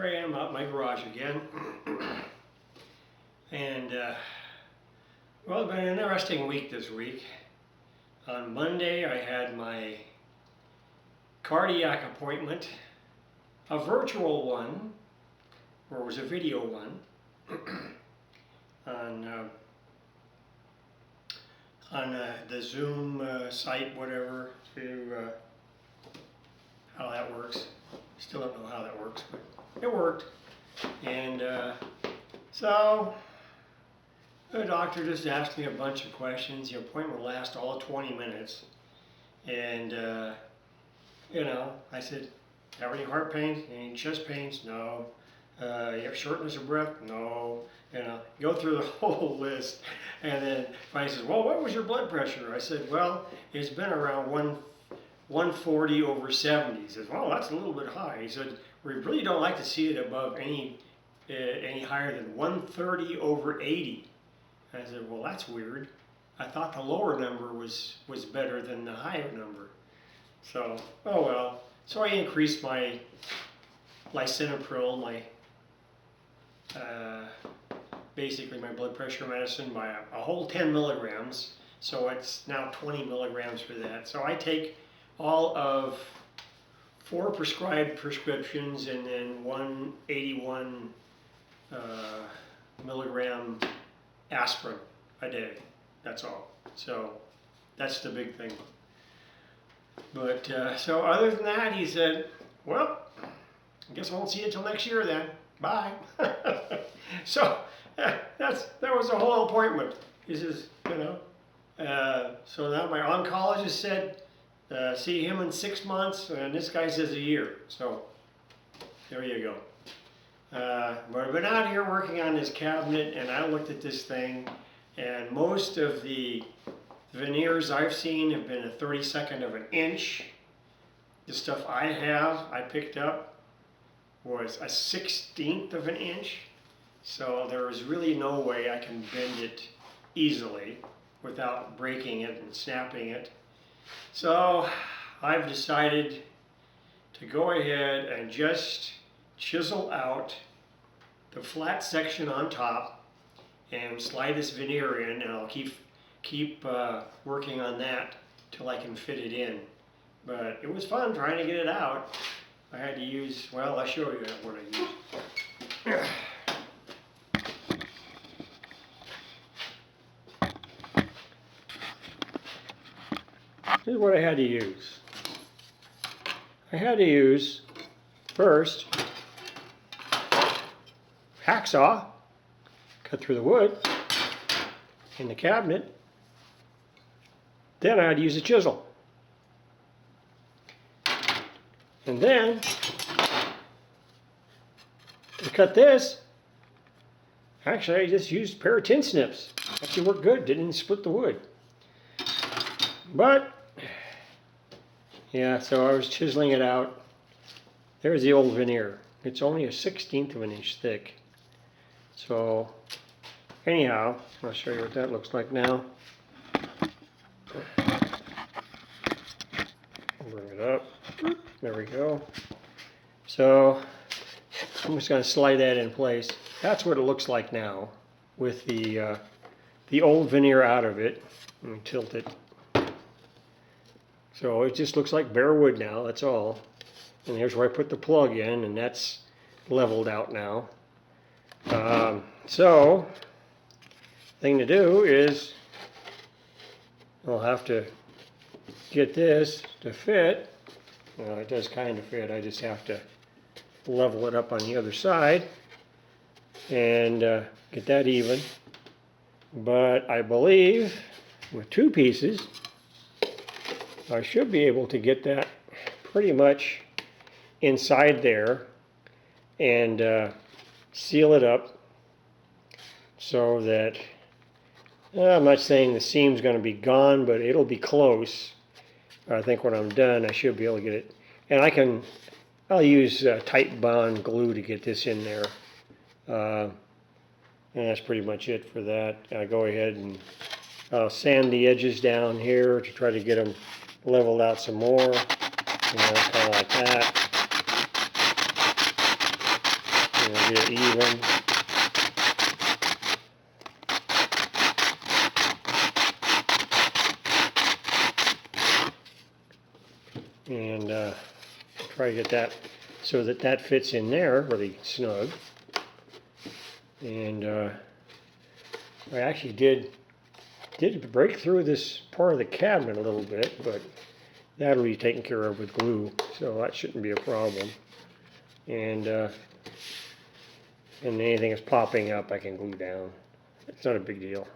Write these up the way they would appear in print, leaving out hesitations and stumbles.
here I am out in my garage again. And, well, it's been an interesting week this week. On Monday, I had my cardiac appointment, a virtual one, or it was a video one, on the Zoom site, whatever, to how that works. Still don't know how that works, but it worked. And so the doctor just asked me a bunch of questions. The appointment will last all 20 minutes. And, you know, I said, have any heart pains? Any chest pains? No. You have shortness of breath? No. You know, go through the whole list. And then finally he says, well, what was your blood pressure? I said, well, it's been around 140 over 70. He says, well, that's a little bit high. He said, we really don't like to see it above any higher than 130 over 80. And I said, well, that's weird. I thought the lower number was better than the higher number. So, oh well. So I increased my lisinopril, basically my blood pressure medicine, by a whole 10 milligrams. So it's now 20 milligrams for that. So I take all of 4 prescribed prescriptions and then 181 milligram aspirin a day. That's all. So that's the big thing. But so other than that, he said, well, I guess I won't see you until next year then. Bye. So that was the whole appointment. He says, you know, so now my oncologist said, see him in 6 months, and this guy says a year. So there you go. But I've been out here working on this cabinet, and I looked at this thing, and most of the veneers I've seen have been a 32nd of an inch. The stuff I picked up was a 16th of an inch. So there is really no way I can bend it easily without breaking it and snapping it. So I've decided to go ahead and just chisel out the flat section on top and slide this veneer in, and I'll keep working on that till I can fit it in. But it was fun trying to get it out. I had to use, well, I'll show you what I used. Here's what I had to use. I had to use, first, hacksaw, cut through the wood in the cabinet. Then I had to use a chisel. And then, to cut this, actually I just used a pair of tin snips. Actually worked good, didn't split the wood. But, yeah, so I was chiseling it out. There's the old veneer. It's only a 16th of an inch thick. So, anyhow, I'll show you what that looks like now. Bring it up. There we go. So, I'm just going to slide that in place. That's what it looks like now with the old veneer out of it. Let me tilt it. So it just looks like bare wood now, that's all. And here's where I put the plug in, and that's leveled out now. So, thing to do is, I'll have to get this to fit. Well, it does kind of fit, I just have to level it up on the other side and get that even. But I believe with 2 pieces, I should be able to get that pretty much inside there and seal it up so that, I'm not saying the seam's going to be gone, but it'll be close. I think when I'm done, I should be able to get it. And I'll use tight bond glue to get this in there. And that's pretty much it for that. I go ahead and I'll sand the edges down here to try to get them leveled out some more, kind of like that. we'll get it even. And try to get that so that that fits in there really snug. And I actually did break through this part of the cabinet a little bit, but that'll be taken care of with glue, so that shouldn't be a problem. And anything that's popping up, I can glue down. It's not a big deal.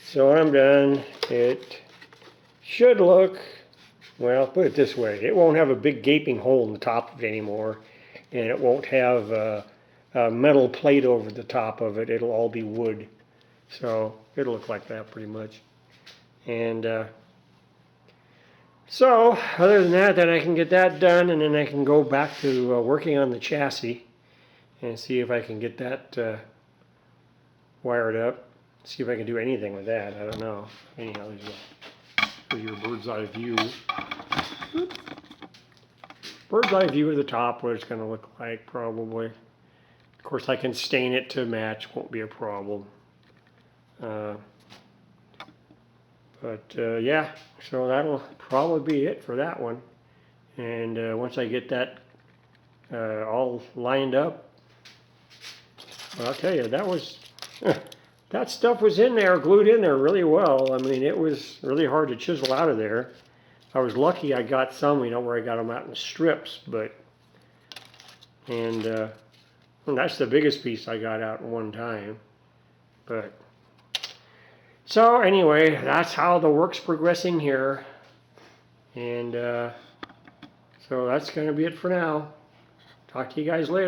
So I'm done. It should look, well, put it this way, it won't have a big gaping hole in the top of it anymore, and it won't have a metal plate over the top of it. It'll all be wood. So it'll look like that pretty much. And so other than that, then I can get that done, and then I can go back to working on the chassis and see if I can get that wired up. See if I can do anything with that. I don't know. Anyhow, there's your bird's eye view. Bird's eye view of the top, what it's going to look like probably. Of course, I can stain it to match. Won't be a problem. Yeah, so that'll probably be it for that one. And once I get that all lined up, well, I'll tell you, that was that stuff was in there, glued in there really well. I mean, it was really hard to chisel out of there. I was lucky I got some, where I got them out in strips, but and that's the biggest piece I got out in one time. But so anyway, that's how the work's progressing here. And so that's going to be it for now. Talk to you guys later.